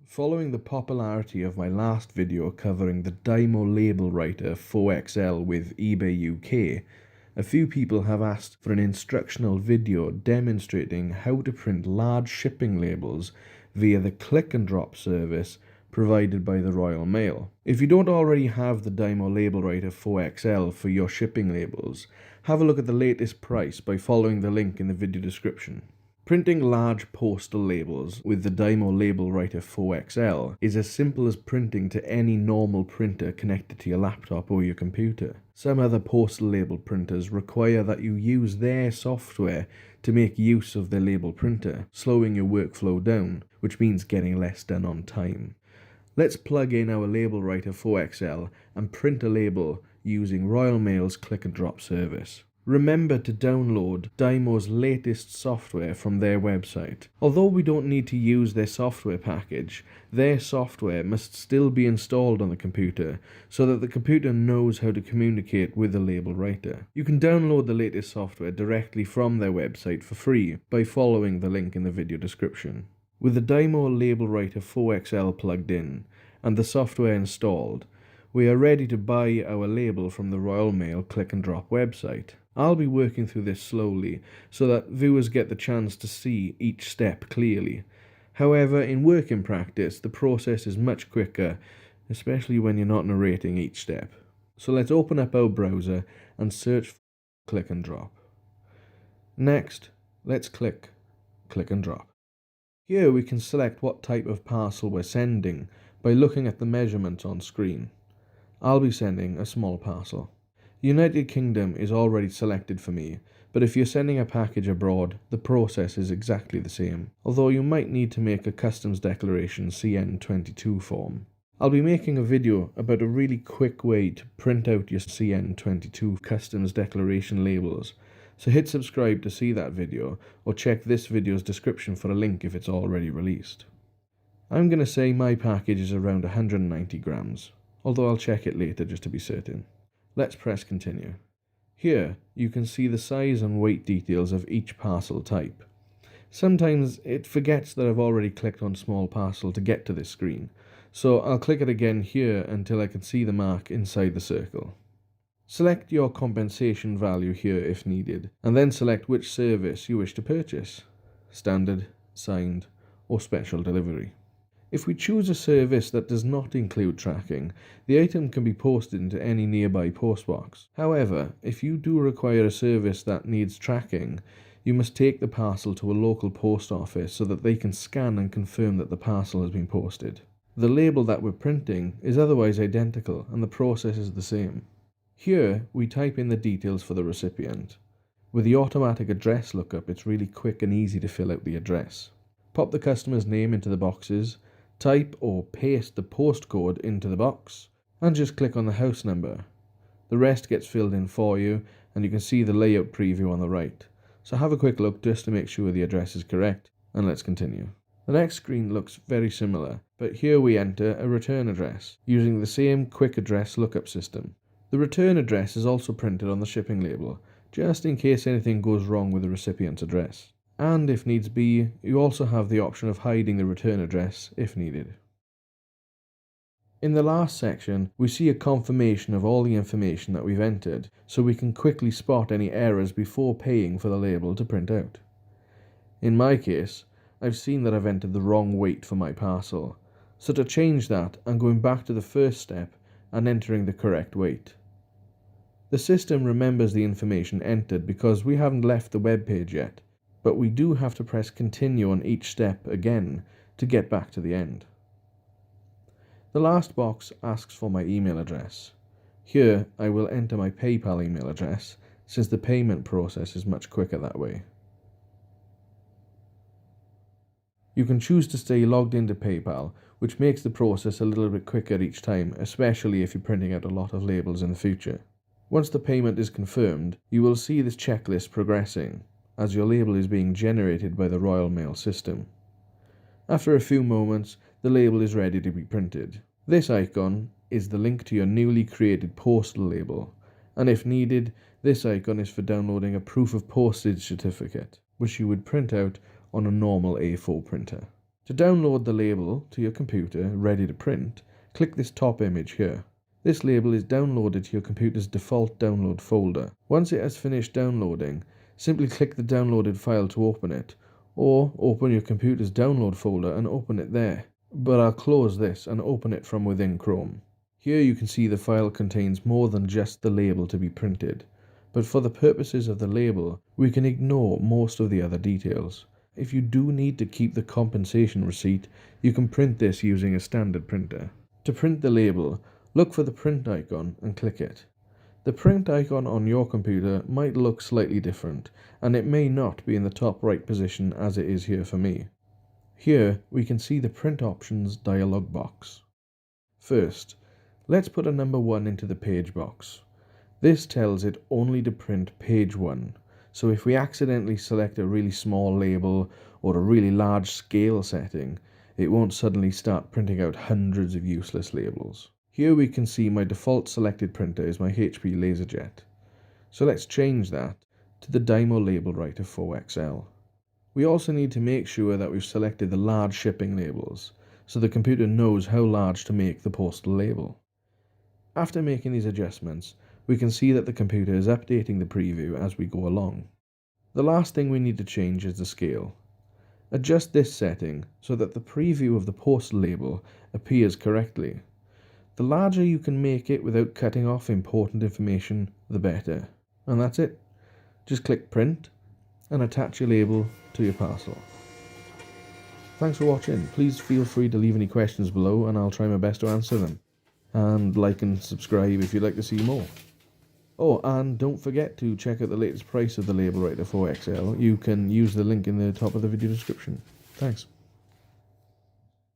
Following the popularity of my last video covering the Dymo LabelWriter 4XL with eBay UK, a few people have asked for an instructional video demonstrating how to print large shipping labels via the click and drop service provided by the Royal Mail. If you don't already have the Dymo LabelWriter 4XL for your shipping labels, have a look at the latest price by following the link in the video description. Printing large postal labels with the Dymo LabelWriter 4XL is as simple as printing to any normal printer connected to your laptop or your computer. Some other postal label printers require that you use their software to make use of their label printer, slowing your workflow down, which means getting less done on time. Let's plug in our LabelWriter 4XL and print a label using Royal Mail's click and drop service. Remember to download Dymo's latest software from their website. Although we don't need to use their software package, their software must still be installed on the computer so that the computer knows how to communicate with the label writer. You can download the latest software directly from their website for free by following the link in the video description. With the Dymo LabelWriter 4XL plugged in and the software installed, we are ready to buy our label from the Royal Mail click and drop website. I'll be working through this slowly so that viewers get the chance to see each step clearly. However, in working practice, the process is much quicker, especially when you're not narrating each step. So let's open up our browser and search for click and drop. Next, let's click and drop. Here we can select what type of parcel we're sending by looking at the measurements on screen. I'll be sending a small parcel. United Kingdom is already selected for me, but if you're sending a package abroad, the process is exactly the same, although you might need to make a customs declaration CN22 form. I'll be making a video about a really quick way to print out your CN22 customs declaration labels, so hit subscribe to see that video, or check this video's description for a link if it's already released. I'm going to say my package is around 190 grams, although I'll check it later just to be certain. Let's press continue. Here you can see the size and weight details of each parcel type. Sometimes it forgets that I've already clicked on small parcel to get to this screen, so I'll click it again here until I can see the mark inside the circle. Select your compensation value here if needed, and then select which service you wish to purchase: standard, signed, or special delivery. If we choose a service that does not include tracking, the item can be posted into any nearby postbox. However, if you do require a service that needs tracking, you must take the parcel to a local post office so that they can scan and confirm that the parcel has been posted. The label that we're printing is otherwise identical and the process is the same. Here, we type in the details for the recipient. With the automatic address lookup, it's really quick and easy to fill out the address. Pop the customer's name into the boxes, type or paste the postcode into the box, and just click on the house number. The rest gets filled in for you, and you can see the layout preview on the right. So have a quick look just to make sure the address is correct, and let's continue. The next screen looks very similar, but here we enter a return address, using the same quick address lookup system. The return address is also printed on the shipping label, just in case anything goes wrong with the recipient's address. And if needs be, you also have the option of hiding the return address if needed. In the last section, we see a confirmation of all the information that we've entered, so we can quickly spot any errors before paying for the label to print out. In my case, I've seen that I've entered the wrong weight for my parcel, so to change that, I'm going back to the first step and entering the correct weight. The system remembers the information entered because we haven't left the web page yet, but we do have to press continue on each step again to get back to the end. The last box asks for my email address. Here I will enter my PayPal email address since the payment process is much quicker that way. You can choose to stay logged into PayPal, which makes the process a little bit quicker each time, especially if you're printing out a lot of labels in the future. Once the payment is confirmed, you will see this checklist progressing, as your label is being generated by the Royal Mail system. After a few moments, the label is ready to be printed. This icon is the link to your newly created postal label, and if needed, this icon is for downloading a proof of postage certificate, which you would print out on a normal A4 printer. To download the label to your computer ready to print, click this top image here. This label is downloaded to your computer's default download folder. Once it has finished downloading, simply click the downloaded file to open it, or open your computer's download folder and open it there. But I'll close this and open it from within Chrome. Here you can see the file contains more than just the label to be printed, but for the purposes of the label, we can ignore most of the other details. If you do need to keep the compensation receipt, you can print this using a standard printer. To print the label, look for the print icon and click it. The print icon on your computer might look slightly different, and it may not be in the top right position as it is here for me. Here we can see the print options dialog box. First, let's put a number 1 into the page box. This tells it only to print page 1, so if we accidentally select a really small label or a really large scale setting, it won't suddenly start printing out hundreds of useless labels. Here we can see my default selected printer is my HP LaserJet. So let's change that to the Dymo LabelWriter 4XL. We also need to make sure that we've selected the large shipping labels, so the computer knows how large to make the postal label. After making these adjustments, we can see that the computer is updating the preview as we go along. The last thing we need to change is the scale. Adjust this setting so that the preview of the postal label appears correctly. The larger you can make it without cutting off important information, the better. And that's it. Just click print and attach your label to your parcel. Thanks for watching. Please feel free to leave any questions below and I'll try my best to answer them. And like and subscribe if you'd like to see more. Oh, and don't forget to check out the latest price of the LabelWriter 4XL. You can use the link in the top of the video description. Thanks.